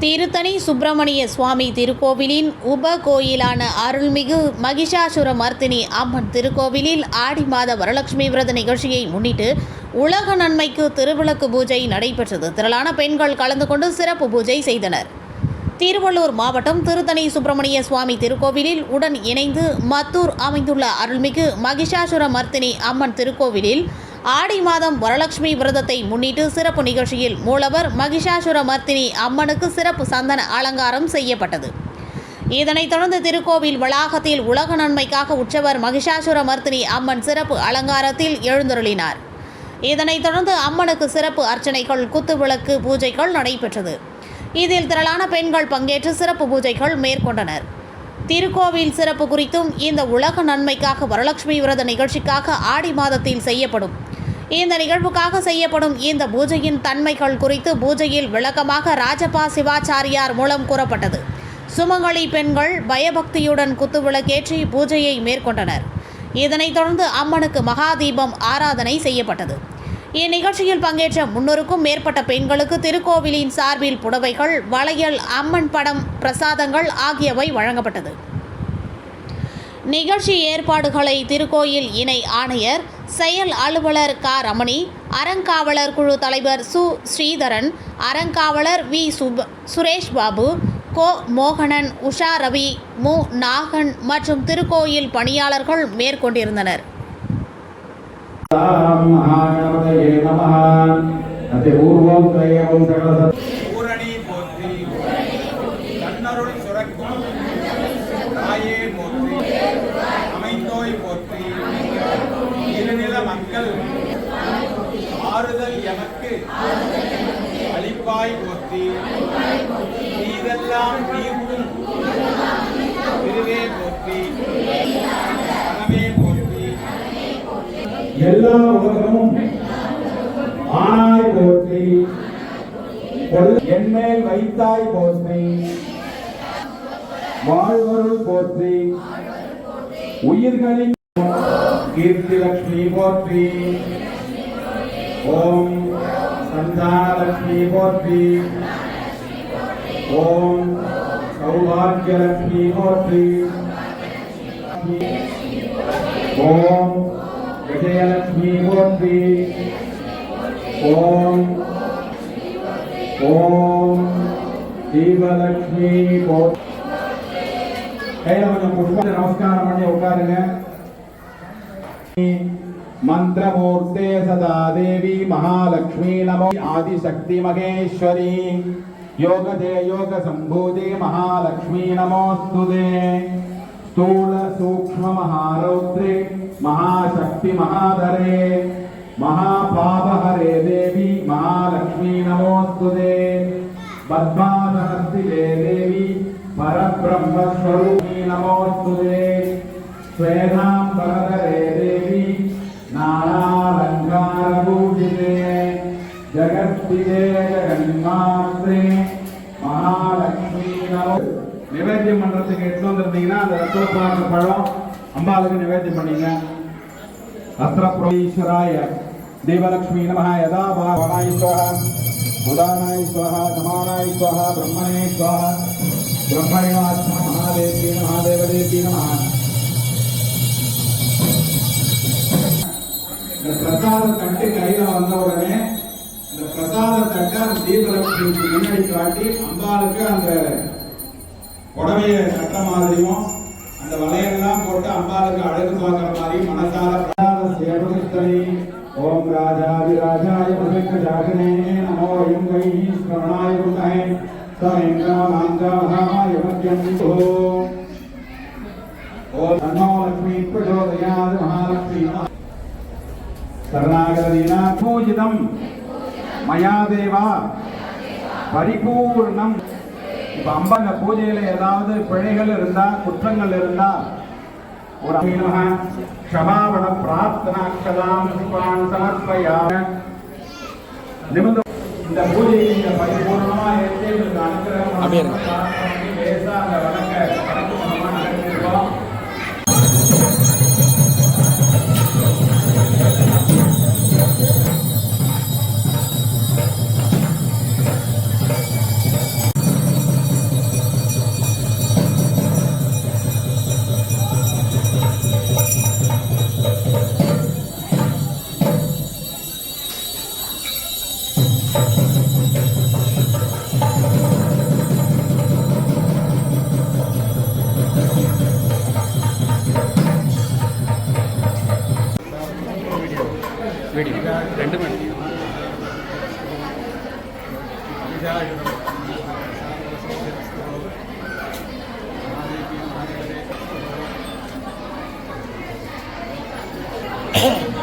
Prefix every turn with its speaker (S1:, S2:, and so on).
S1: திருத்தணி சுப்பிரமணிய சுவாமி திருக்கோவிலின் உப கோயிலான அருள்மிகு மகிஷாசுரமர்த்தினி அம்மன் திருக்கோவிலில் ஆடி மாத வரலட்சுமி விரத நிகழ்ச்சியை முன்னிட்டு உலக நன்மைக்கு திருவிளக்கு பூஜை நடைபெற்றது. திரளான பெண்கள் கலந்து கொண்டு சிறப்பு பூஜை செய்தனர். திருவள்ளூர் மாவட்டம் திருத்தணி சுப்பிரமணிய சுவாமி திருக்கோவிலில் உடன் இணைந்து மத்தூர் அமைந்துள்ள அருள்மிகு மகிஷாசுரமர்த்தினி அம்மன் திருக்கோவிலில் ஆடி மாதம் வரலட்சுமி விரதத்தை முன்னிட்டு சிறப்பு நிகழ்ச்சியில் மூலவர் மகிஷாசுரமர்த்தினி அம்மனுக்கு சிறப்பு சந்தன அலங்காரம் செய்யப்பட்டது. இதனைத் தொடர்ந்து திருக்கோவில் வளாகத்தில் உலக நன்மைக்காக உற்சவர் மகிஷாசுரமர்த்தினி அம்மன் சிறப்பு அலங்காரத்தில் எழுந்தருளினார். இதனைத் தொடர்ந்து அம்மனுக்கு சிறப்பு அர்ச்சனைகள், குத்துவிளக்கு பூஜைகள் நடைபெற்றது. இதில் திரளான பெண்கள் பங்கேற்று சிறப்பு பூஜைகள் மேற்கொண்டனர். திருக்கோவில் சிறப்பு குறித்தும் இந்த உலக நன்மைக்காக வரலட்சுமி விரத நிகழ்ச்சிக்காக ஆடி மாதத்தில் செய்யப்படும் இந்த நிகழ்வுக்காக செய்யப்படும் இந்த பூஜையின் தன்மைகள் குறித்து பூஜையில் விளக்கமாக ராஜப்பா சிவாச்சாரியார் மூலம் கூறப்பட்டது. சுமங்கலி பெண்கள் பயபக்தியுடன் குத்துவிளக்கேற்றி பூஜையை மேற்கொண்டனர். இதனைத் தொடர்ந்து அம்மனுக்கு மகாதீபம் ஆராதனை செய்யப்பட்டது. இந்நிகழ்ச்சியில் பங்கேற்ற 300க்கும் மேற்பட்ட பெண்களுக்கு திருக்கோவிலின் சார்பில் புடவைகள், வளையல், அம்மன் படம், பிரசாதங்கள் ஆகியவை வழங்கப்பட்டது. நிகழ்ச்சி ஏற்பாடுகளை திருக்கோயில் இணை ஆணையர், செயல் அலுவலர் க. ரமணி, அறங்காவலர் குழு தலைவர் சு. ஸ்ரீதரன், அறங்காவலர் வி. சுரேஷ் பாபு, கோ. மோகனன், உஷா ரவி, மு. நாகன் மற்றும் திருக்கோயில் பணியாளர்கள் மேற்கொண்டிருந்தனர்.
S2: மக்கள் ஆறுதல் எமக்கு அளிப்பாய் போற்றி, நீதெல்லாம் நீக்கும் திருவே போற்றி, மனமே போற்றி,
S3: எல்லா உலகமும் ஆனாய் போற்றி, என்மேல் வைத்தாய் போற்றி, வாழ்வருள் போற்றி, உயிர்களின் கீர்த்தி லட்சுமி போற்றி, ஓம் சந்தான லட்சுமி போற்றி, ஓம் சௌபாகிய லட்சுமி போற்றி, ஓம் விஜயலட்சுமி போற்றி, ஓம் ஓம் தீபலட்சுமி போற்றி. கையில கொஞ்சம் புஷ்ப நமஸ்காரம் பண்ணி உட்காருங்க. मंत्रमूर्ते सदा देवी महालक्ष्मी नमो आदिशक्ति महेश्वरी योगदे योग संभूते महालक्ष्मी नमोस्तुते स्थूल सूक्ष्म महारौद्रे महाशक्ति महाधरे महापापहरे देवी महालक्ष्मी नमोस्तुते पद्मासनस्थिते देवी परब्रह्म स्वरूपिणी नमोस्तुते श्वेतांबरधरे देवी नानालंकारभूषिते जगत्स्थिते जगन्मात्रे महालक्ष्मी नमो. நிவேத்தியம் பண்றதுக்கு எடுத்து வந்திருந்தீங்கன்னா அந்த ரத்தோத்பாக பழம் அம்பாளுக்கு நிவேத்தியம் பண்ணீங்க. அஸ்திரப்ரோஈஸ்வராய தேவலக்ஷ்மி நமஹ யதா வாணாய ஸ்வஹ உதானாய ஸ்வஹ சமானாய ஸ்வஹ பிரம்மணே ஸ்வஹ பிரம்மணிவாத்ம மகாதேவி மகாதேவதேவி நமஹ. இந்த பிரசாத தட்டு கையில வந்த உடனே இந்த பிரசாத தட்டை அந்த தீபலட்சுமிக்கு முன்னாடி காட்டி அம்பாளுக்கு அந்த புடவைய கட்ட மாதிரியும் அந்த வளையெல்லாம் போட்டு அம்பாளுக்கு அழகு பார்க்கிற மாதிரி மனசால சேவகஸ்தனி ஓம் ராஜாதிராஜாய பிரசங்கஜாகனே நமோ யம் வை ஸ்மரணாய குணஹே சமேங்கா மாங்காமாய மத்யம் ஓம் தன்னோ லக்ஷ்மி பிரச்சோதயாத் மகாலக்ஷ்மி சரணாகதீனா பூஜிதம் மயா தேவா பரிபூர்ணம். இப்ப அம்பாங்க பூஜையில ஏதாவது பிழைகள் இருந்தா, குற்றங்கள் இருந்தா ஒரு க்ஷமாபண பிரார்த்தனாக்ஷதாம் புஷ்பான் சமர்ப்பயாம. நிமிர்ந்து இந்த பூஜையை நீங்க பரிபூர்ணமா ஏற்றி உங்களுக்கு அனுகிரகம் லேசா அந்த வணக்க நடத்திருக்கோம்.
S2: ரெண்டு மணி
S3: Hey!